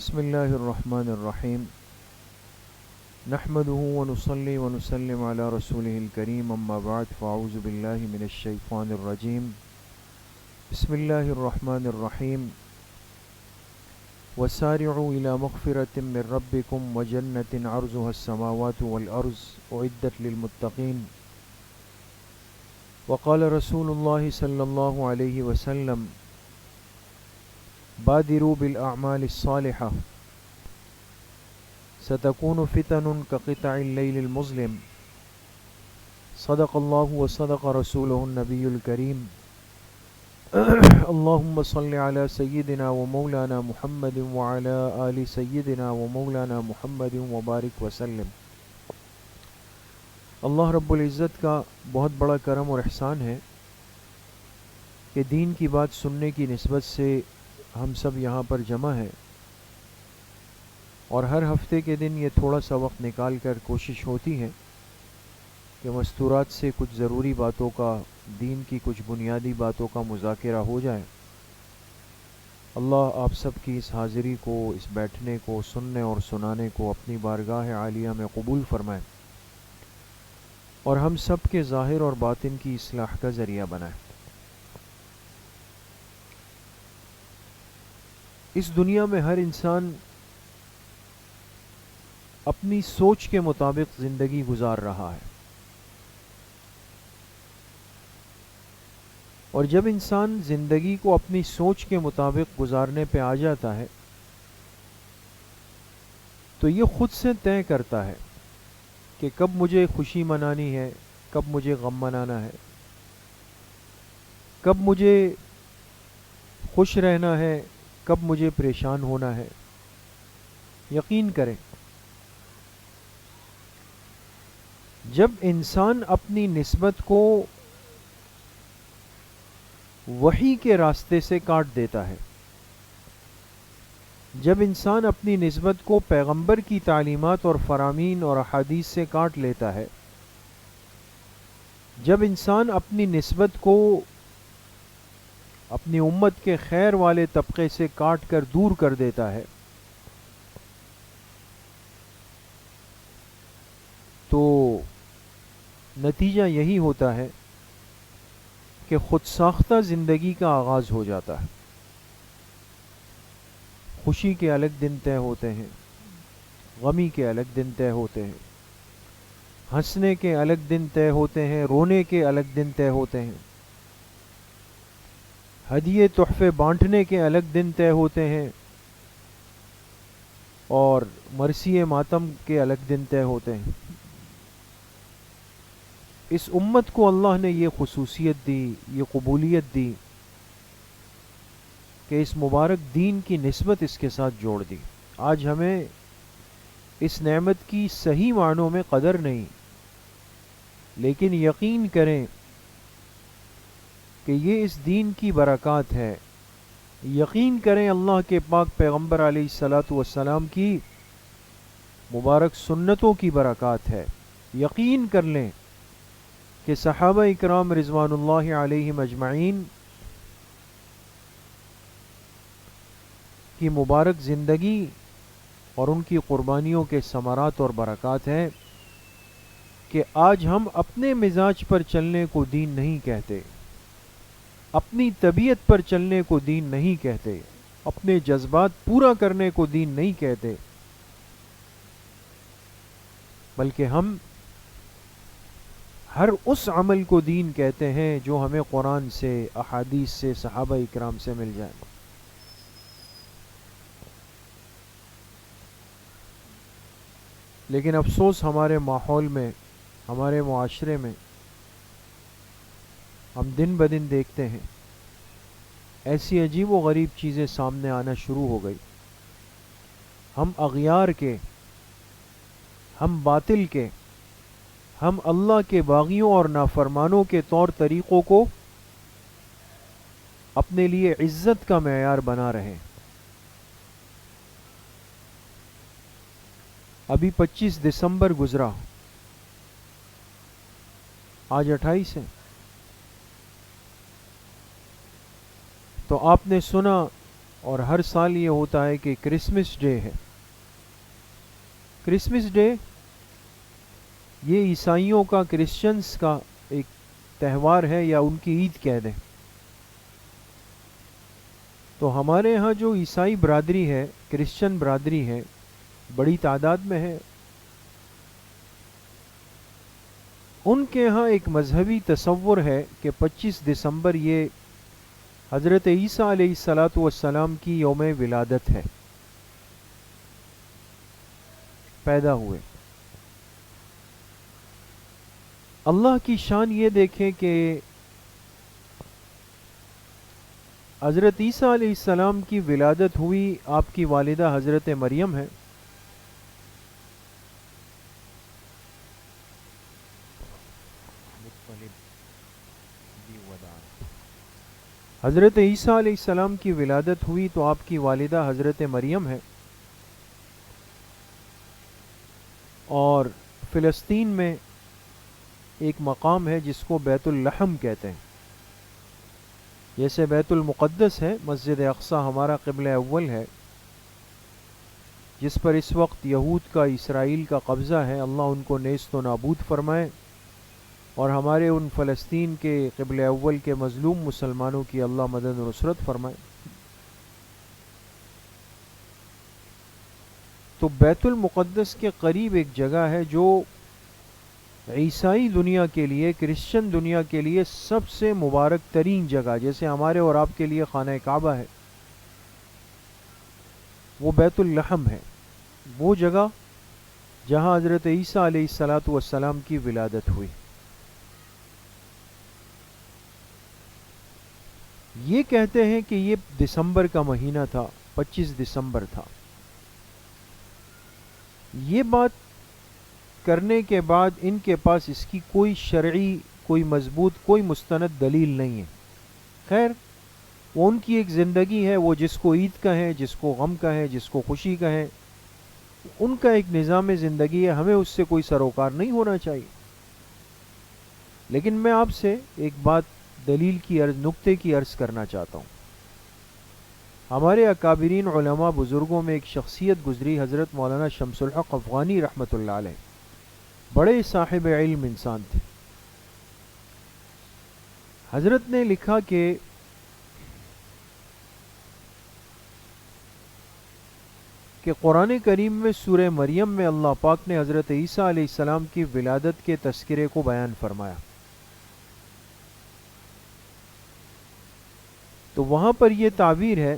بسم الله الرحمن الرحيم نحمده ونصلي ونسلم على رسوله الكريم أما بعد فأعوذ بالله من الشيطان الرجيم بسم الله الرحمن الرحيم وسارعوا إلى مغفرة من ربكم وجنة عرضها السماوات والأرض أعدت للمتقين وقال رسول الله صلى الله عليه وسلم بادروا بالأعمال الصالحة ستكون فتن كقطع الليل المظلم صدق الله وصدق رسوله النبي الكريم اللهم صل على سيدنا ومولانا محمد وعلى آل سيدنا ومولانا محمد وبارك وسلم۔ اللہ رب العزت کا بہت بڑا کرم اور احسان ہے کہ دین کی بات سننے کی نسبت سے ہم سب یہاں پر جمع ہیں، اور ہر ہفتے کے دن یہ تھوڑا سا وقت نکال کر کوشش ہوتی ہے کہ مستورات سے کچھ ضروری باتوں کا، دین کی کچھ بنیادی باتوں کا مذاکرہ ہو جائے۔ اللہ آپ سب کی اس حاضری کو، اس بیٹھنے کو، سننے اور سنانے کو اپنی بارگاہ عالیہ میں قبول فرمائے، اور ہم سب کے ظاہر اور باطن کی اصلاح کا ذریعہ بنائے۔ اس دنیا میں ہر انسان اپنی سوچ کے مطابق زندگی گزار رہا ہے، اور جب انسان زندگی کو اپنی سوچ کے مطابق گزارنے پہ آ جاتا ہے تو یہ خود سے طے کرتا ہے کہ کب مجھے خوشی منانی ہے، کب مجھے غم منانا ہے، کب مجھے خوش رہنا ہے، کب مجھے پریشان ہونا ہے۔ یقین کریں، جب انسان اپنی نسبت کو وحی کے راستے سے کاٹ دیتا ہے، جب انسان اپنی نسبت کو پیغمبر کی تعلیمات اور فرامین اور احادیث سے کاٹ لیتا ہے، جب انسان اپنی نسبت کو اپنی امت کے خیر والے طبقے سے کاٹ کر دور کر دیتا ہے، تو نتیجہ یہی ہوتا ہے کہ خود ساختہ زندگی کا آغاز ہو جاتا ہے۔ خوشی کے الگ دن طے ہوتے ہیں، غمی کے الگ دن طے ہوتے ہیں، ہنسنے کے الگ دن طے ہوتے ہیں، رونے کے الگ دن طے ہوتے ہیں، ہدیے تحفے بانٹنے کے الگ دن طے ہوتے ہیں، اور مرثیے ماتم کے الگ دن طے ہوتے ہیں۔ اس امت کو اللہ نے یہ خصوصیت دی، یہ قبولیت دی کہ اس مبارک دین کی نسبت اس کے ساتھ جوڑ دی۔ آج ہمیں اس نعمت کی صحیح معنوں میں قدر نہیں، لیکن یقین کریں کہ یہ اس دین کی برکات ہے۔ یقین کریں اللہ کے پاک پیغمبر علیہ الصلاۃ والسلام کی مبارک سنتوں کی برکات ہے۔ یقین کر لیں کہ صحابہ اکرام رضوان اللہ علیہم اجمعین کی مبارک زندگی اور ان کی قربانیوں کے ثمرات اور برکات ہیں کہ آج ہم اپنے مزاج پر چلنے کو دین نہیں کہتے، اپنی طبیعت پر چلنے کو دین نہیں کہتے، اپنے جذبات پورا کرنے کو دین نہیں کہتے، بلکہ ہم ہر اس عمل کو دین کہتے ہیں جو ہمیں قرآن سے، احادیث سے، صحابہ اکرام سے مل جائے۔ لیکن افسوس ہمارے ماحول میں، ہمارے معاشرے میں ہم دن بدن دیکھتے ہیں ایسی عجیب و غریب چیزیں سامنے آنا شروع ہو گئی۔ ہم اغیار کے، ہم باطل کے، ہم اللہ کے باغیوں اور نافرمانوں کے طور طریقوں کو اپنے لیے عزت کا معیار بنا رہے۔ ابھی 25 دسمبر گزرا، آج 28 ہے، تو آپ نے سنا اور ہر سال یہ ہوتا ہے کہ کرسمس ڈے ہے. کرسمس ڈے یہ عیسائیوں کا، کرسچنز کا ایک تہوار ہے، یا ان کی عید کہہ دیں. تو ہمارے ہاں جو عیسائی برادری ہے، کرسچن برادری ہے، بڑی تعداد میں ہے. ان کے ہاں ایک مذہبی تصور ہے کہ 25 دسمبر یہ حضرت عیسیٰ علیہ الصلاۃ والسلام کی یوم ولادت ہے، پیدا ہوئے. اللہ کی شان یہ دیکھیں کہ حضرت عیسیٰ علیہ السلام کی ولادت ہوئی، آپ کی والدہ حضرت مریم ہے. حضرت عیسیٰ علیہ السلام کی ولادت ہوئی تو آپ کی والدہ حضرت مریم ہے. اور فلسطین میں ایک مقام ہے جس کو بیت اللحم کہتے ہیں. جیسے بیت المقدس ہے، مسجد اقصیٰ ہمارا قبلہ اول ہے، جس پر اس وقت یہود کا، اسرائیل کا قبضہ ہے، اللہ ان کو نیست و نابود فرمائے، اور ہمارے ان فلسطین کے قبلہ اول کے مظلوم مسلمانوں کی اللہ مدد و نصرت فرمائے. تو بیت المقدس کے قریب ایک جگہ ہے جو عیسائی دنیا کے لیے، کرسچن دنیا کے لیے سب سے مبارک ترین جگہ، جیسے ہمارے اور آپ کے لیے خانہ کعبہ ہے، وہ بیت اللحم ہے. وہ جگہ جہاں حضرت عیسیٰ علیہ الصلاۃ والسلام کی ولادت ہوئی. یہ کہتے ہیں کہ یہ دسمبر کا مہینہ تھا، 25 دسمبر تھا. یہ بات کرنے کے بعد ان کے پاس اس کی کوئی شرعی، کوئی مضبوط، کوئی مستند دلیل نہیں ہے. خیر، وہ ان کی ایک زندگی ہے، وہ جس کو عید کہیں، جس کو غم کہیں، جس کو خوشی کہیں، ان کا ایک نظام زندگی ہے، ہمیں اس سے کوئی سروکار نہیں ہونا چاہیے. لیکن میں آپ سے ایک بات، دلیل کی عرض، نکتے کی عرض کرنا چاہتا ہوں. ہمارے اکابرین علماء بزرگوں میں ایک شخصیت گزری، حضرت مولانا شمس الحق افغانی رحمۃ اللہ علیہ، بڑے صاحب علم انسان تھے. حضرت نے لکھا کہ قرآن کریم میں سورہ مریم میں اللہ پاک نے حضرت عیسیٰ علیہ السلام کی ولادت کے تذکرے کو بیان فرمایا. تو وہاں پر یہ تعبیر ہے،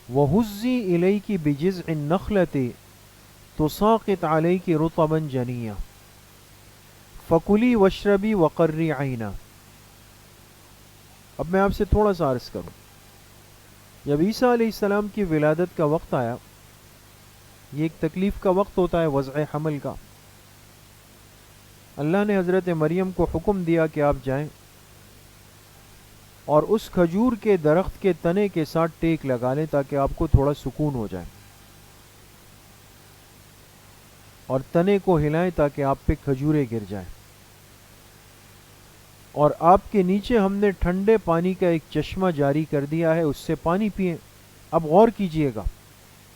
وَهُزِّي إِلَيْكِ بِجِذْعِ النَّخْلَةِ تُسَاقِطْ عَلَيْكِ رُطَبًا جَنِيًّا فَكُلِي وَاشْرَبِي وَقَرِّي عَيْنًا. اب میں آپ سے تھوڑا سا عرض کروں. جب عیسیٰ علیہ السلام کی ولادت کا وقت آیا، یہ ایک تکلیف کا وقت ہوتا ہے، وضع حمل کا. اللہ نے حضرت مریم کو حکم دیا کہ آپ جائیں اور اس کھجور کے درخت کے تنے کے ساتھ ٹیک لگا لیں تاکہ آپ کو تھوڑا سکون ہو جائے، اور تنے کو ہلائیں تاکہ آپ پہ کھجوریں گر جائیں. اور آپ کے نیچے ہم نے ٹھنڈے پانی کا ایک چشمہ جاری کر دیا ہے، اس سے پانی پئیں. اب غور کیجئے گا،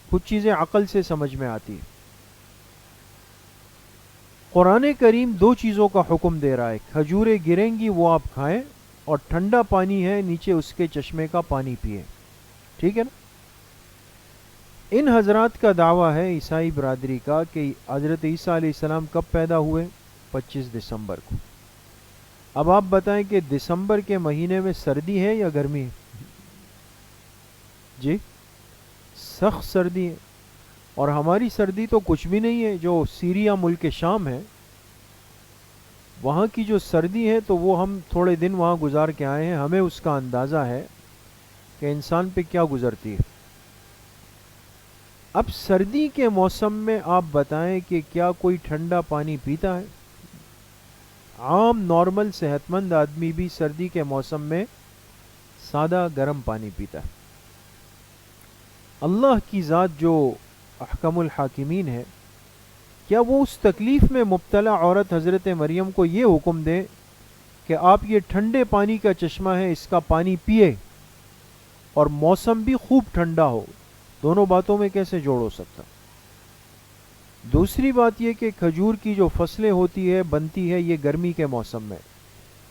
کچھ چیزیں عقل سے سمجھ میں آتی ہیں. قرآن کریم دو چیزوں کا حکم دے رہا ہے، کھجوریں گریں گی وہ آپ کھائیں، اور ٹھنڈا پانی ہے نیچے اس کے چشمے کا پانی پئیں. ٹھیک ہے نا؟ ان حضرات کا دعویٰ ہے، عیسائی برادری کا، کہ حضرت عیسیٰ علیہ السلام کب پیدا ہوئے؟ 25 دسمبر کو. اب آپ بتائیں کہ دسمبر کے مہینے میں سردی ہے یا گرمی ہے؟ جی، سخت سردی ہے. اور ہماری سردی تو کچھ بھی نہیں ہے. جو سیریا ملک شام ہے، وہاں کی جو سردی ہے تو وہ ہم تھوڑے دن وہاں گزار کے آئے ہیں، ہمیں اس کا اندازہ ہے کہ انسان پہ کیا گزرتی ہے. اب سردی کے موسم میں آپ بتائیں کہ کیا کوئی ٹھنڈا پانی پیتا ہے؟ عام نارمل صحت مند آدمی بھی سردی کے موسم میں سادہ گرم پانی پیتا ہے. اللہ کی ذات جو احکم الحاکمین ہے، کیا وہ اس تکلیف میں مبتلا عورت حضرت مریم کو یہ حکم دے کہ آپ یہ ٹھنڈے پانی کا چشمہ ہے، اس کا پانی پیے، اور موسم بھی خوب ٹھنڈا ہو، دونوں باتوں میں کیسے جوڑ ہو سکتا؟ دوسری بات یہ کہ کھجور کی جو فصلیں ہوتی ہے بنتی ہے یہ گرمی کے موسم میں،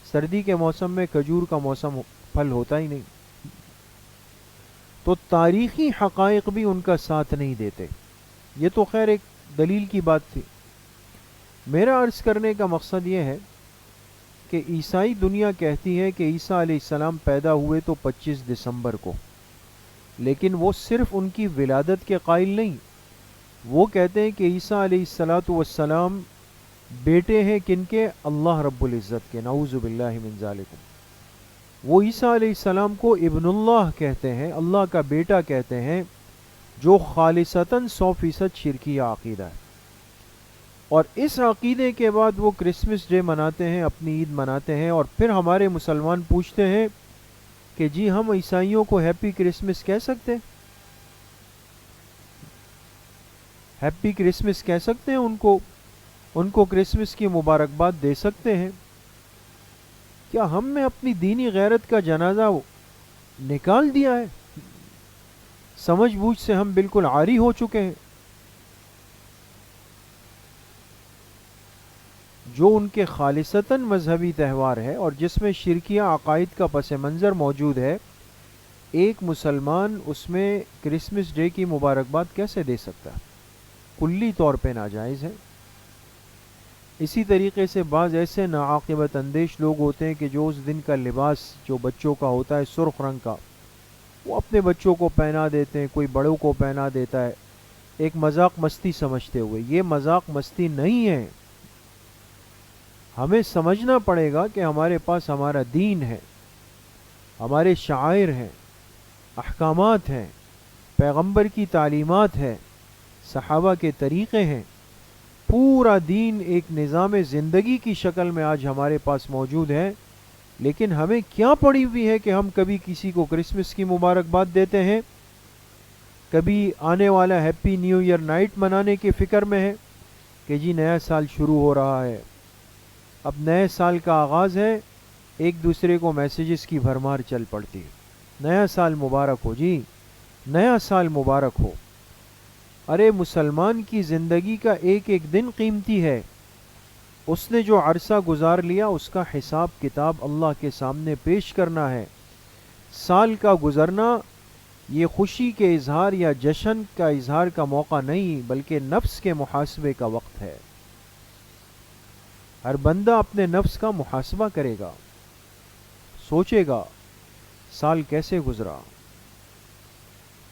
سردی کے موسم میں کھجور کا موسم پھل ہوتا ہی نہیں، تو تاریخی حقائق بھی ان کا ساتھ نہیں دیتے۔ یہ تو خیر ایک دلیل کی بات تھی۔ میرا عرض کرنے کا مقصد یہ ہے کہ عیسائی دنیا کہتی ہے کہ عیسیٰ علیہ السلام پیدا ہوئے تو 25 دسمبر کو، لیکن وہ صرف ان کی ولادت کے قائل نہیں، وہ کہتے ہیں کہ عیسیٰ علیہ السلام بیٹے ہیں کن کے؟ اللہ رب العزت کے، نعوذ باللہ من ذالک۔ وہ عیسیٰ علیہ السلام کو ابن اللہ کہتے ہیں، اللہ کا بیٹا کہتے ہیں، جو خالصتاً 100% شرکیہ عقیدہ ہے۔ اور اس عقیدے کے بعد وہ کرسمس ڈے مناتے ہیں، اپنی عید مناتے ہیں، اور پھر ہمارے مسلمان پوچھتے ہیں کہ جی ہم عیسائیوں کو ہیپی کرسمس کہہ سکتے ہیں؟ ہیپی کرسمس کہہ سکتے ہیں ان کو کرسمس کی مبارکباد دے سکتے ہیں؟ کیا ہم نے اپنی دینی غیرت کا جنازہ نکال دیا ہے؟ سمجھ بوجھ سے ہم بالکل عاری ہو چکے ہیں۔ جو ان کے خالصتاً مذہبی تہوار ہے اور جس میں شرکیہ عقائد کا پس منظر موجود ہے، ایک مسلمان اس میں کرسمس ڈے کی مبارکباد کیسے دے سکتا ہے؟ کلی طور پہ ناجائز ہے۔ اسی طریقے سے بعض ایسے ناعاقبت اندیش لوگ ہوتے ہیں کہ جو اس دن کا لباس جو بچوں کا ہوتا ہے سرخ رنگ کا، وہ اپنے بچوں کو پہنا دیتے ہیں، کوئی بڑوں کو پہنا دیتا ہے، ایک مذاق مستی سمجھتے ہوئے۔ یہ مذاق مستی نہیں ہے، ہمیں سمجھنا پڑے گا کہ ہمارے پاس ہمارا دین ہے، ہمارے شعائر ہیں، احکامات ہیں، پیغمبر کی تعلیمات ہے، صحابہ کے طریقے ہیں، پورا دین ایک نظام زندگی کی شکل میں آج ہمارے پاس موجود ہے۔ لیکن ہمیں کیا پڑی ہوئی ہے کہ ہم کبھی کسی کو کرسمس کی مبارکباد دیتے ہیں، کبھی آنے والا ہیپی نیو ایئر نائٹ منانے کی فکر میں ہے کہ جی نیا سال شروع ہو رہا ہے، اب نئے سال کا آغاز ہے، ایک دوسرے کو میسیجز کی بھرمار چل پڑتی ہے، نیا سال مبارک ہو جی، نیا سال مبارک ہو۔ ارے مسلمان کی زندگی کا ایک ایک دن قیمتی ہے، اس نے جو عرصہ گزار لیا اس کا حساب کتاب اللہ کے سامنے پیش کرنا ہے۔ سال کا گزرنا یہ خوشی کے اظہار یا جشن کا اظہار کا موقع نہیں، بلکہ نفس کے محاسبے کا وقت ہے۔ ہر بندہ اپنے نفس کا محاسبہ کرے گا، سوچے گا سال کیسے گزرا،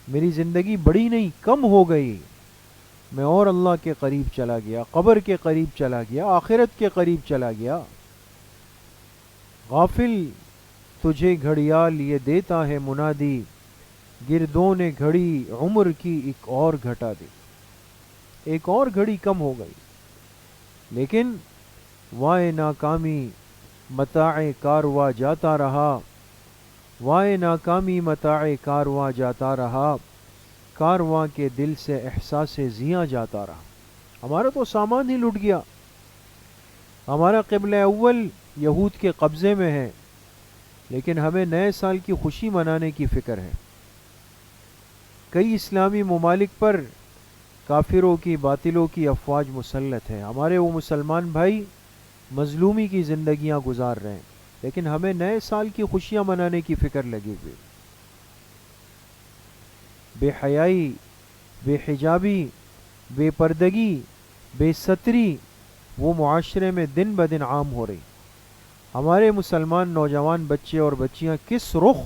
میری زندگی بڑی نہیں کم ہو گئی، میں اور اللہ کے قریب چلا گیا، قبر کے قریب چلا گیا، آخرت کے قریب چلا گیا۔ غافل تجھے گھڑیال یہ دیتا ہے منادی، گردوں نے گھڑی عمر کی ایک اور گھٹا دی، ایک اور گھڑی کم ہو گئی۔ لیکن وائے ناکامی متاع کارواں جاتا رہا، وائے ناکامی متاع کارواں جاتا رہا، کارواں کے دل سے احساس زیاں جاتا رہا۔ ہمارا تو سامان ہی لٹ گیا، ہمارا قبلہ اول یہود کے قبضے میں ہے، لیکن ہمیں نئے سال کی خوشی منانے کی فکر ہے۔ کئی اسلامی ممالک پر کافروں کی باطلوں کی افواج مسلط ہیں، ہمارے وہ مسلمان بھائی مظلومی کی زندگیاں گزار رہے ہیں، لیکن ہمیں نئے سال کی خوشیاں منانے کی فکر لگی ہوئی۔ بے حیائی، بے حجابی، بے پردگی، بے ستری وہ معاشرے میں دن بدن عام ہو رہی۔ ہمارے مسلمان نوجوان بچے اور بچیاں کس رخ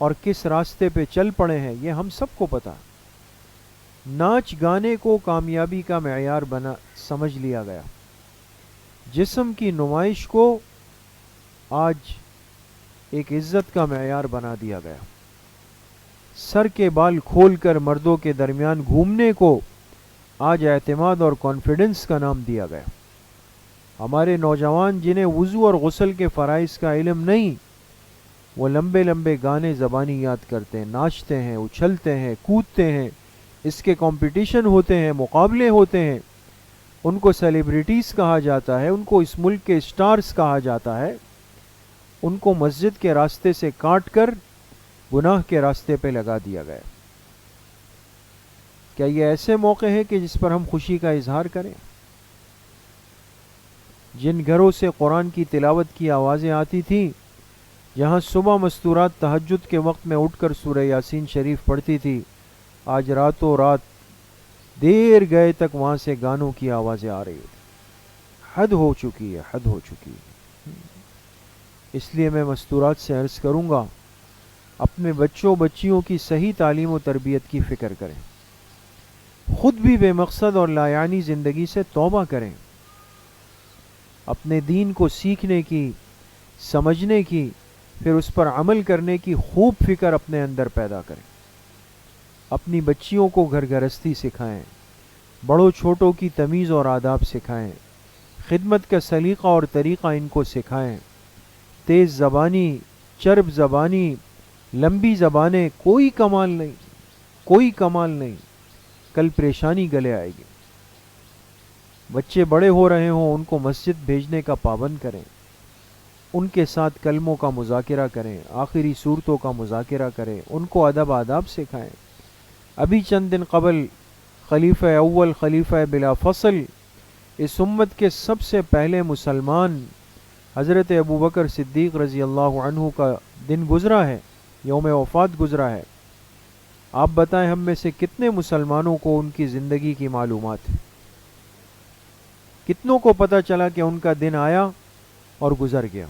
اور کس راستے پہ چل پڑے ہیں یہ ہم سب کو پتا۔ ناچ گانے کو کامیابی کا معیار بنا سمجھ لیا گیا، جسم کی نمائش کو آج ایک عزت کا معیار بنا دیا گیا، سر کے بال کھول کر مردوں کے درمیان گھومنے کو آج اعتماد اور کانفیڈنس کا نام دیا گیا۔ ہمارے نوجوان جنہیں وضو اور غسل کے فرائض کا علم نہیں، وہ لمبے لمبے گانے زبانی یاد کرتے ہیں، ناچتے ہیں، اچھلتے ہیں، کودتے ہیں، اس کے کمپٹیشن ہوتے ہیں، مقابلے ہوتے ہیں، ان کو سیلیبریٹیز کہا جاتا ہے، ان کو اس ملک کے سٹارز کہا جاتا ہے۔ ان کو مسجد کے راستے سے کاٹ کر گناہ کے راستے پہ لگا دیا گیا۔ کیا یہ ایسے موقع ہیں کہ جس پر ہم خوشی کا اظہار کریں؟ جن گھروں سے قرآن کی تلاوت کی آوازیں آتی تھیں، جہاں صبح مستورات تہجد کے وقت میں اٹھ کر سورہ یاسین شریف پڑھتی تھی، آج راتوں رات دیر گئے تک وہاں سے گانوں کی آوازیں آ رہی تھی۔ حد ہو چکی ہے، حد ہو چکی ہے۔ اس لیے میں مستورات سے عرض کروں گا، اپنے بچوں بچیوں کی صحیح تعلیم و تربیت کی فکر کریں، خود بھی بے مقصد اور لایعنی زندگی سے توبہ کریں، اپنے دین کو سیکھنے کی، سمجھنے کی، پھر اس پر عمل کرنے کی خوب فکر اپنے اندر پیدا کریں۔ اپنی بچیوں کو گھر گھرستی سکھائیں، بڑوں چھوٹوں کی تمیز اور آداب سکھائیں، خدمت کا سلیقہ اور طریقہ ان کو سکھائیں۔ تیز زبانی، چرب زبانی، لمبی زبانیں کوئی کمال نہیں، کوئی کمال نہیں، کل پریشانی گلے آئے گی۔ بچے بڑے ہو رہے ہوں، ان کو مسجد بھیجنے کا پابند کریں، ان کے ساتھ کلموں کا مذاکرہ کریں، آخری صورتوں کا مذاکرہ کریں، ان کو ادب آداب سکھائیں۔ ابھی چند دن قبل خلیفہ اول، خلیفہ بلا فصل، اس امت کے سب سے پہلے مسلمان حضرت ابوبکر صدیق رضی اللہ عنہ کا دن گزرا ہے، یوم وفات گزرا ہے۔ آپ بتائیں ہم میں سے کتنے مسلمانوں کو ان کی زندگی کی معلومات ہے؟ کتنوں کو پتہ چلا کہ ان کا دن آیا اور گزر گیا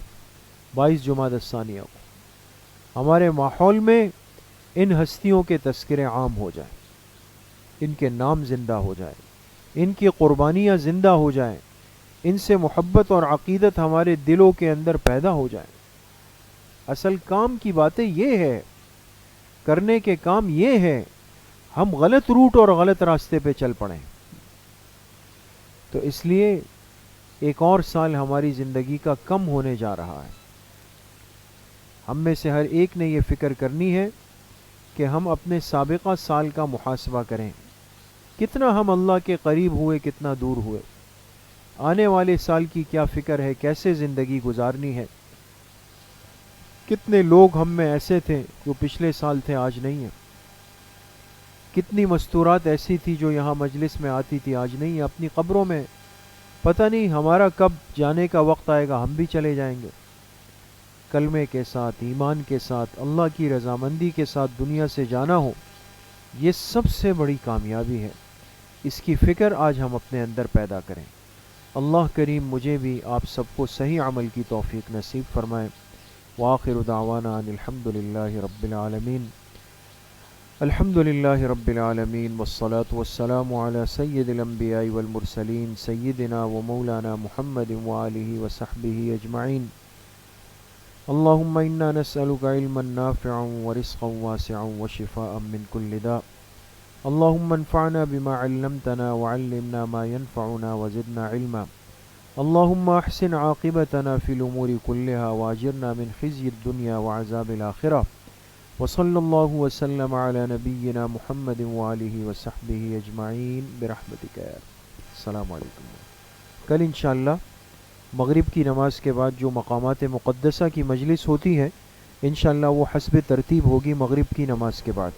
22 جمادی الثانیہ کو؟ ہمارے ماحول میں ان ہستیوں کے تذکرے عام ہو جائیں، ان کے نام زندہ ہو جائیں، ان کی قربانیاں زندہ ہو جائیں، ان سے محبت اور عقیدت ہمارے دلوں کے اندر پیدا ہو جائیں۔ اصل کام کی باتیں یہ ہے، کرنے کے کام یہ ہے، ہم غلط روٹ اور غلط راستے پہ چل پڑیں۔ تو اس لیے ایک اور سال ہماری زندگی کا کم ہونے جا رہا ہے۔ ہم میں سے ہر ایک نے یہ فکر کرنی ہے کہ ہم اپنے سابقہ سال کا محاسبہ کریں، کتنا ہم اللہ کے قریب ہوئے، کتنا دور ہوئے، آنے والے سال کی کیا فکر ہے، کیسے زندگی گزارنی ہے۔ کتنے لوگ ہم میں ایسے تھے جو پچھلے سال تھے، آج نہیں ہیں۔ کتنی مستورات ایسی تھی جو یہاں مجلس میں آتی تھی، آج نہیں ہے، اپنی قبروں میں۔ پتہ نہیں ہمارا کب جانے کا وقت آئے گا، ہم بھی چلے جائیں گے۔ کلمے کے ساتھ، ایمان کے ساتھ، اللہ کی رضامندی کے ساتھ دنیا سے جانا ہو، یہ سب سے بڑی کامیابی ہے۔ اس کی فکر آج ہم اپنے اندر پیدا کریں۔ اللہ کریم مجھے بھی آپ سب کو صحیح عمل کی توفیق نصیب فرمائے۔ وآخر دعوانا ان الحمد للہ رب العالمین۔ الحمد للہ رب العالمین، والصلاة والسلام علی سید الانبیاء والمرسلین، سیدنا و مولانا محمد وآلہ وصحبہ اجمعین۔ اللہم انا نسألک علما نافعا ورزقا واسعا وشفاء من کل داء۔ اللہم انفعنا بما علمتنا وعلمنا ما ينفعنا وزدنا علما۔ اللہم احسن عاقبتنا فی الامور كلها واجرنا من خزي الدنيا وعذاب الآخرة۔ وصلی اللہ وسلم علی نبینا محمد وآلہ وصحبہ اجمعین برحمتک یا رب۔ السلام علیکم۔ کل انشاءاللہ مغرب کی نماز کے بعد جو مقامات مقدسہ کی مجلس ہوتی ہے، انشاءاللہ وہ حسب ترتیب ہوگی مغرب کی نماز کے بعد۔